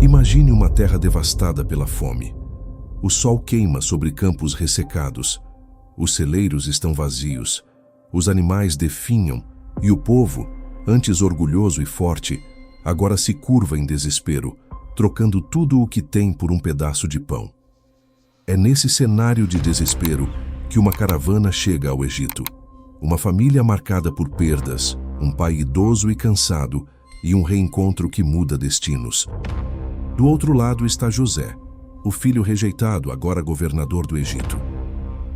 Imagine uma terra devastada pela fome. O sol queima sobre campos ressecados. Os celeiros estão vazios. Os animais definham e o povo, antes orgulhoso e forte, agora se curva em desespero, trocando tudo o que tem por um pedaço de pão. É nesse cenário de desespero que uma caravana chega ao Egito. Uma família marcada por perdas, um pai idoso e cansado e um reencontro que muda destinos. Do outro lado está José, o filho rejeitado, agora governador do Egito.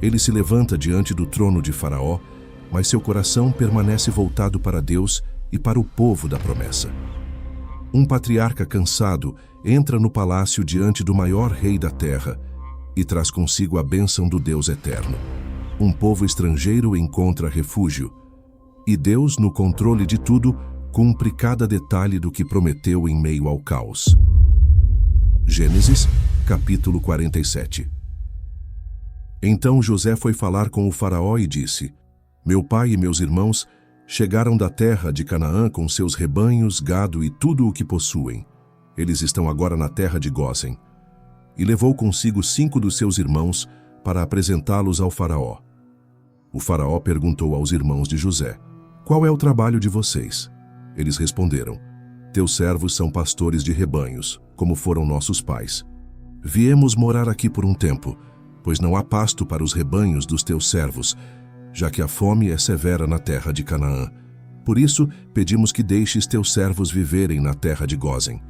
Ele se levanta diante do trono de Faraó, mas seu coração permanece voltado para Deus e para o povo da promessa. Um patriarca cansado entra no palácio diante do maior rei da terra e traz consigo a bênção do Deus eterno. Um povo estrangeiro encontra refúgio, e Deus, no controle de tudo, cumpre cada detalhe do que prometeu em meio ao caos. Gênesis, capítulo 47. Então José foi falar com o faraó e disse: Meu pai e meus irmãos chegaram da terra de Canaã com seus rebanhos, gado e tudo o que possuem. Eles estão agora na terra de Gósen. E levou consigo 5 dos seus irmãos para apresentá-los ao faraó. O faraó perguntou aos irmãos de José: Qual é o trabalho de vocês? Eles responderam: Teus servos são pastores de rebanhos, como foram nossos pais. Viemos morar aqui por um tempo, pois não há pasto para os rebanhos dos teus servos, já que a fome é severa na terra de Canaã. Por isso, pedimos que deixes teus servos viverem na terra de Gósen.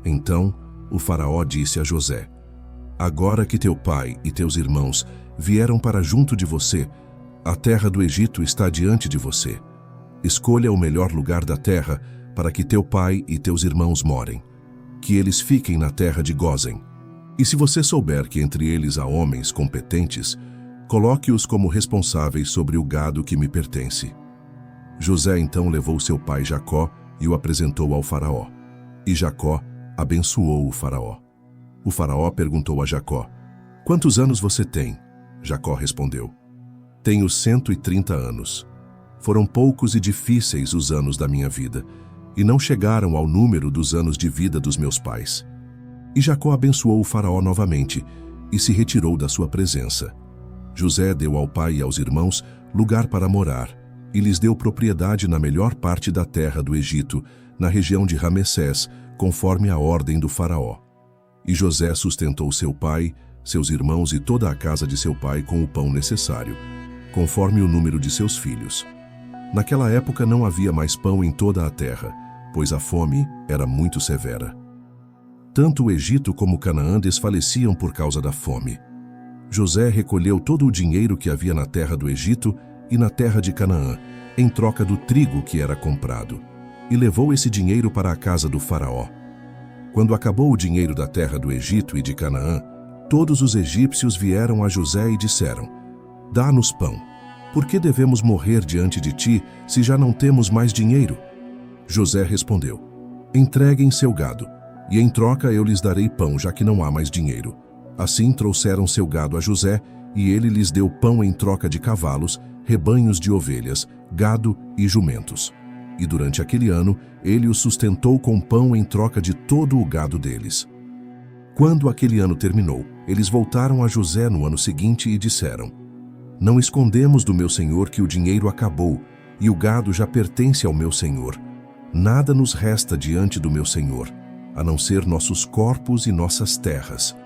Então, o faraó disse a José: Agora que teu pai e teus irmãos vieram para junto de você, a terra do Egito está diante de você. Escolha o melhor lugar da terra para que teu pai e teus irmãos morem. Que eles fiquem na terra de Gósen. E se você souber que entre eles há homens competentes, coloque-os como responsáveis sobre o gado que me pertence. José então levou seu pai Jacó e o apresentou ao faraó. E Jacó abençoou o faraó. O faraó perguntou a Jacó: Quantos anos você tem? Jacó respondeu: Tenho 130 anos. Foram poucos e difíceis os anos da minha vida, e não chegaram ao número dos anos de vida dos meus pais. E Jacó abençoou o faraó novamente e se retirou da sua presença. José deu ao pai e aos irmãos lugar para morar e lhes deu propriedade na melhor parte da terra do Egito, na região de Ramessés, conforme a ordem do faraó. E José sustentou seu pai, seus irmãos e toda a casa de seu pai com o pão necessário, conforme o número de seus filhos. Naquela época não havia mais pão em toda a terra, pois a fome era muito severa. Tanto o Egito como Canaã desfaleciam por causa da fome. José recolheu todo o dinheiro que havia na terra do Egito e na terra de Canaã, em troca do trigo que era comprado, e levou esse dinheiro para a casa do faraó. Quando acabou o dinheiro da terra do Egito e de Canaã, todos os egípcios vieram a José e disseram: Dá-nos pão. Por que devemos morrer diante de ti se já não temos mais dinheiro? José respondeu: Entreguem seu gado, e em troca eu lhes darei pão, já que não há mais dinheiro. Assim trouxeram seu gado a José, e ele lhes deu pão em troca de cavalos, rebanhos de ovelhas, gado e jumentos. E durante aquele ano, ele os sustentou com pão em troca de todo o gado deles. Quando aquele ano terminou, eles voltaram a José no ano seguinte e disseram: Não escondemos do meu senhor que o dinheiro acabou, e o gado já pertence ao meu senhor. Nada nos resta diante do meu senhor, a não ser nossos corpos e nossas terras.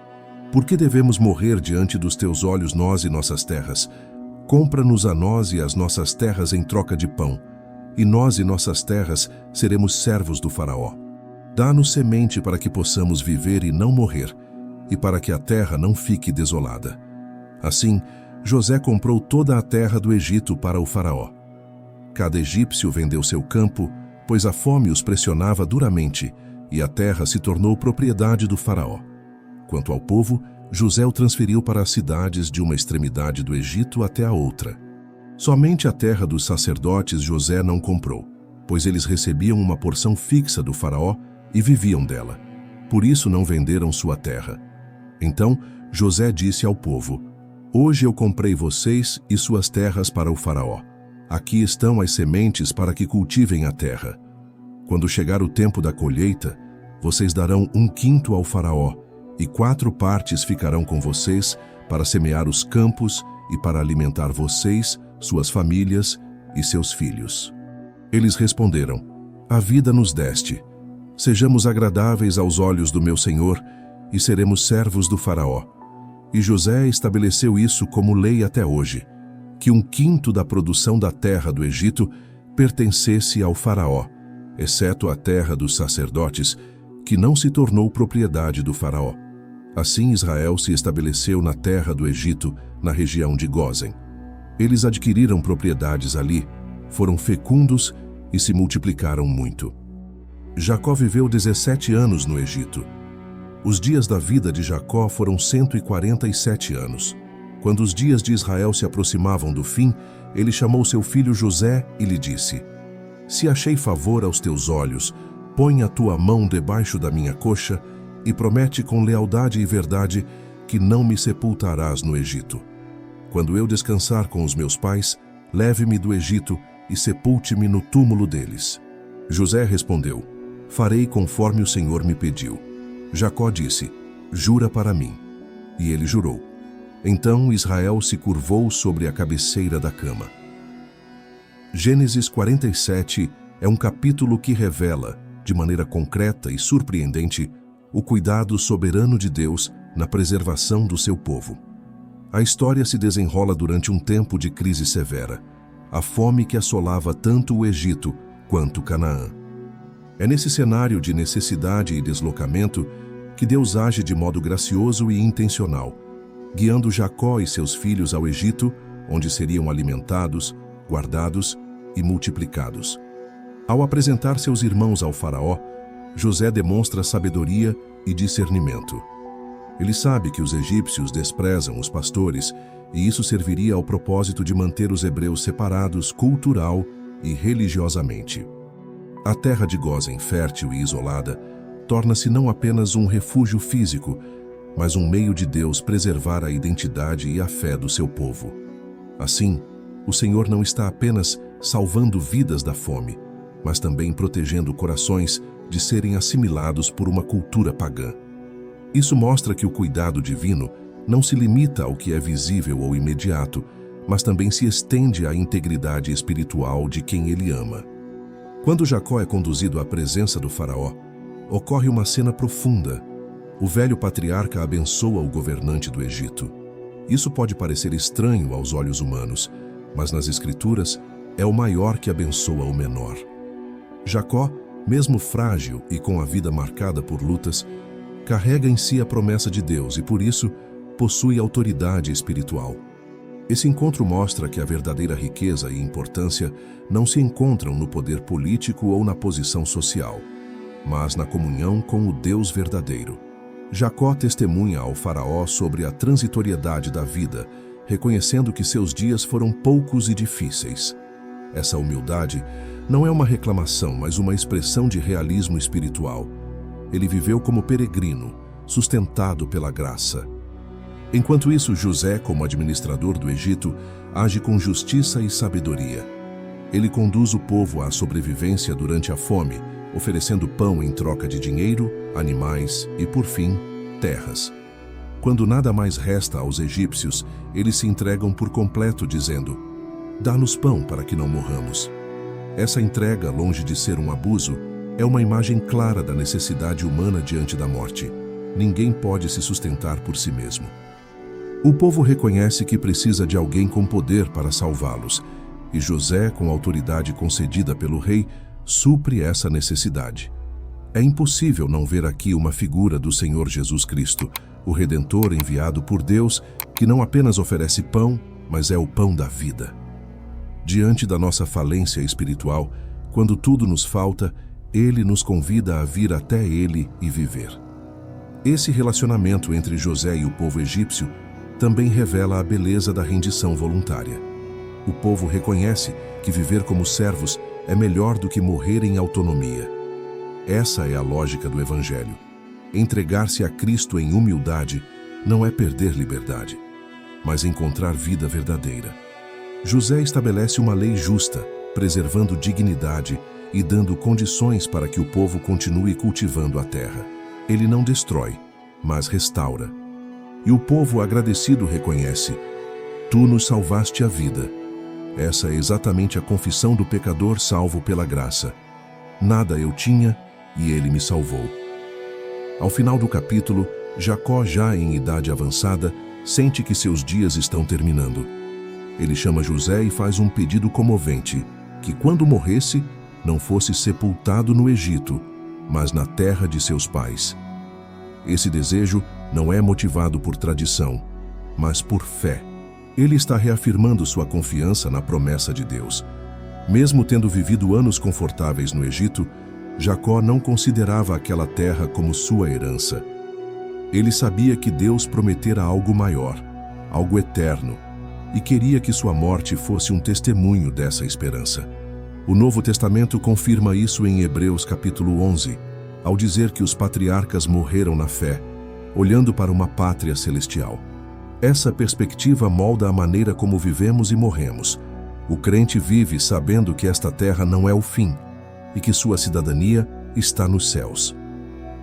Por que devemos morrer diante dos teus olhos, nós e nossas terras? Compra-nos a nós e as nossas terras em troca de pão, e nós e nossas terras seremos servos do faraó. Dá-nos semente para que possamos viver e não morrer, e para que a terra não fique desolada. Assim, José comprou toda a terra do Egito para o faraó. Cada egípcio vendeu seu campo, pois a fome os pressionava duramente, e a terra se tornou propriedade do faraó. Quanto ao povo, José o transferiu para as cidades de uma extremidade do Egito até a outra. Somente a terra dos sacerdotes José não comprou, pois eles recebiam uma porção fixa do faraó e viviam dela. Por isso não venderam sua terra. Então José disse ao povo: Hoje eu comprei vocês e suas terras para o faraó. Aqui estão as sementes para que cultivem a terra. Quando chegar o tempo da colheita, Vocês darão 1/5 ao faraó, e 4 partes ficarão com vocês para semear os campos e para alimentar vocês, suas famílias e seus filhos. Eles responderam: a vida nos deste. Sejamos agradáveis aos olhos do meu senhor e seremos servos do faraó. E José estabeleceu isso como lei até hoje, que 1/5 da produção da terra do Egito pertencesse ao faraó, exceto a terra dos sacerdotes, que não se tornou propriedade do faraó. Assim Israel se estabeleceu na terra do Egito, na região de Gósen. Eles adquiriram propriedades ali, foram fecundos e se multiplicaram muito. Jacó viveu 17 anos no Egito. Os dias da vida de Jacó foram 147 anos. Quando os dias de Israel se aproximavam do fim, ele chamou seu filho José e lhe disse: se achei favor aos teus olhos, põe a tua mão debaixo da minha coxa e promete com lealdade e verdade que não me sepultarás no Egito. Quando eu descansar com os meus pais, leve-me do Egito e sepulte-me no túmulo deles. José respondeu: farei conforme o Senhor me pediu. Jacó disse: jura para mim. E ele jurou. Então Israel se curvou sobre a cabeceira da cama. Gênesis 47 é um capítulo que revela, de maneira concreta e surpreendente, o cuidado soberano de Deus na preservação do seu povo. A história se desenrola durante um tempo de crise severa, a fome que assolava tanto o Egito quanto Canaã. É nesse cenário de necessidade e deslocamento que Deus age de modo gracioso e intencional, guiando Jacó e seus filhos ao Egito, onde seriam alimentados, guardados e multiplicados. Ao apresentar seus irmãos ao faraó, José demonstra sabedoria e discernimento. Ele sabe que os egípcios desprezam os pastores e isso serviria ao propósito de manter os hebreus separados cultural e religiosamente. A terra de Gósen, fértil e isolada, torna-se não apenas um refúgio físico, mas um meio de Deus preservar a identidade e a fé do seu povo. Assim, o Senhor não está apenas salvando vidas da fome, mas também protegendo corações de serem assimilados por uma cultura pagã. Isso mostra que o cuidado divino não se limita ao que é visível ou imediato, mas também se estende à integridade espiritual de quem ele ama. Quando Jacó é conduzido à presença do faraó, ocorre uma cena profunda. O velho patriarca abençoa o governante do Egito. Isso pode parecer estranho aos olhos humanos, mas nas Escrituras é o maior que abençoa o menor. Jacó, mesmo frágil e com a vida marcada por lutas, carrega em si a promessa de Deus e, por isso, possui autoridade espiritual. Esse encontro mostra que a verdadeira riqueza e importância não se encontram no poder político ou na posição social, mas na comunhão com o Deus verdadeiro. Jacó testemunha ao faraó sobre a transitoriedade da vida, reconhecendo que seus dias foram poucos e difíceis. Essa humildade não é uma reclamação, mas uma expressão de realismo espiritual. Ele viveu como peregrino, sustentado pela graça. Enquanto isso, José, como administrador do Egito, age com justiça e sabedoria. Ele conduz o povo à sobrevivência durante a fome, oferecendo pão em troca de dinheiro, animais e, por fim, terras. Quando nada mais resta aos egípcios, eles se entregam por completo, dizendo: dá-nos pão para que não morramos. Essa entrega, longe de ser um abuso, é uma imagem clara da necessidade humana diante da morte. Ninguém pode se sustentar por si mesmo. O povo reconhece que precisa de alguém com poder para salvá-los, e José, com a autoridade concedida pelo rei, supre essa necessidade. É impossível não ver aqui uma figura do Senhor Jesus Cristo, o Redentor enviado por Deus, que não apenas oferece pão, mas é o pão da vida. Diante da nossa falência espiritual, quando tudo nos falta, Ele nos convida a vir até Ele e viver. Esse relacionamento entre José e o povo egípcio também revela a beleza da rendição voluntária. O povo reconhece que viver como servos é melhor do que morrer em autonomia. Essa é a lógica do Evangelho. Entregar-se a Cristo em humildade não é perder liberdade, mas encontrar vida verdadeira. José estabelece uma lei justa, preservando dignidade e dando condições para que o povo continue cultivando a terra. Ele não destrói, mas restaura. E o povo agradecido reconhece: Tu nos salvaste a vida. Essa é exatamente a confissão do pecador salvo pela graça. Nada eu tinha e ele me salvou. Ao final do capítulo, Jacó, já em idade avançada, sente que seus dias estão terminando. Ele chama José e faz um pedido comovente, que quando morresse, não fosse sepultado no Egito, mas na terra de seus pais. Esse desejo não é motivado por tradição, mas por fé. Ele está reafirmando sua confiança na promessa de Deus. Mesmo tendo vivido anos confortáveis no Egito, Jacó não considerava aquela terra como sua herança. Ele sabia que Deus prometera algo maior, algo eterno, e queria que sua morte fosse um testemunho dessa esperança. O Novo Testamento confirma isso em Hebreus capítulo 11, ao dizer que os patriarcas morreram na fé, olhando para uma pátria celestial. Essa perspectiva molda a maneira como vivemos e morremos. O crente vive sabendo que esta terra não é o fim e que sua cidadania está nos céus.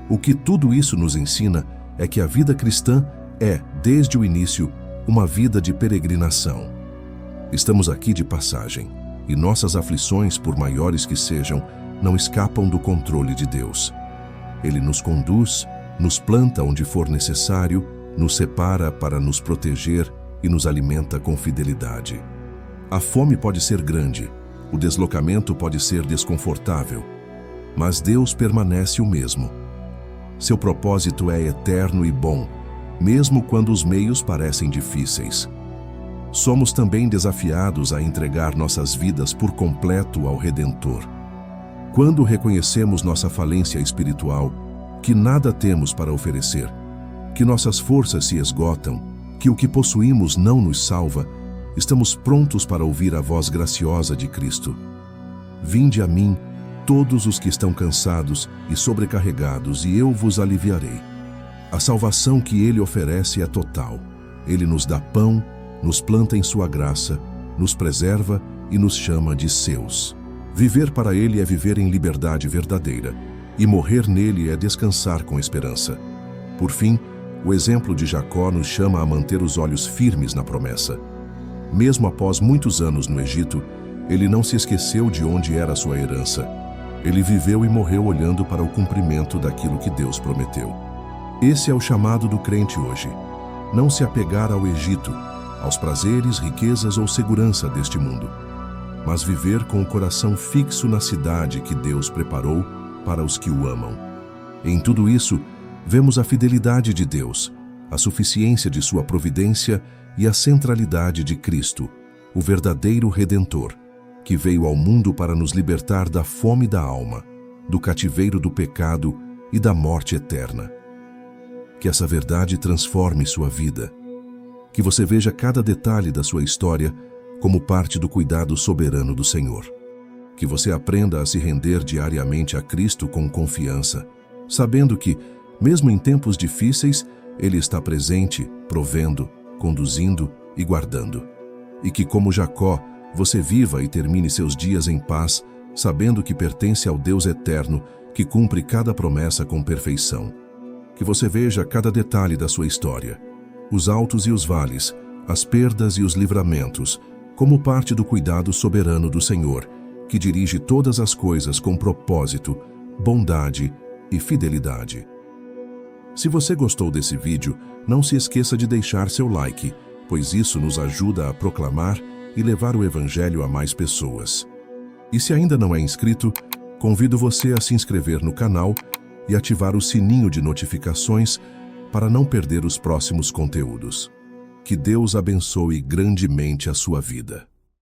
O que tudo isso nos ensina é que a vida cristã é, desde o início, uma vida de peregrinação. Estamos aqui de passagem, e nossas aflições, por maiores que sejam, não escapam do controle de Deus. Ele nos conduz, nos planta onde for necessário, nos separa para nos proteger e nos alimenta com fidelidade. A fome pode ser grande, o deslocamento pode ser desconfortável, mas Deus permanece o mesmo. Seu propósito é eterno e bom, mesmo quando os meios parecem difíceis. Somos também desafiados a entregar nossas vidas por completo ao Redentor. Quando reconhecemos nossa falência espiritual, que nada temos para oferecer, que nossas forças se esgotam, que o que possuímos não nos salva, estamos prontos para ouvir a voz graciosa de Cristo. Vinde a mim, todos os que estão cansados e sobrecarregados, e eu vos aliviarei. A salvação que Ele oferece é total. Ele nos dá pão, nos planta em sua graça, nos preserva e nos chama de seus. Viver para Ele é viver em liberdade verdadeira, e morrer nele é descansar com esperança. Por fim, o exemplo de Jacó nos chama a manter os olhos firmes na promessa. Mesmo após muitos anos no Egito, ele não se esqueceu de onde era sua herança. Ele viveu e morreu olhando para o cumprimento daquilo que Deus prometeu. Esse é o chamado do crente hoje. Não se apegar ao Egito, aos prazeres, riquezas ou segurança deste mundo, mas viver com o coração fixo na cidade que Deus preparou para os que o amam. Em tudo isso, vemos a fidelidade de Deus, a suficiência de sua providência e a centralidade de Cristo, o verdadeiro Redentor, que veio ao mundo para nos libertar da fome da alma, do cativeiro do pecado e da morte eterna. Que essa verdade transforme sua vida. Que você veja cada detalhe da sua história como parte do cuidado soberano do Senhor. Que você aprenda a se render diariamente a Cristo com confiança, sabendo que, mesmo em tempos difíceis, Ele está presente, provendo, conduzindo e guardando. E que, como Jacó, você viva e termine seus dias em paz, sabendo que pertence ao Deus eterno, que cumpre cada promessa com perfeição. Que você veja cada detalhe da sua história, os altos e os vales, as perdas e os livramentos, como parte do cuidado soberano do Senhor, que dirige todas as coisas com propósito, bondade e fidelidade. Se você gostou desse vídeo, não se esqueça de deixar seu like, pois isso nos ajuda a proclamar e levar o Evangelho a mais pessoas. E se ainda não é inscrito, convido você a se inscrever no canal e ativar o sininho de notificações para não perder os próximos conteúdos. Que Deus abençoe grandemente a sua vida.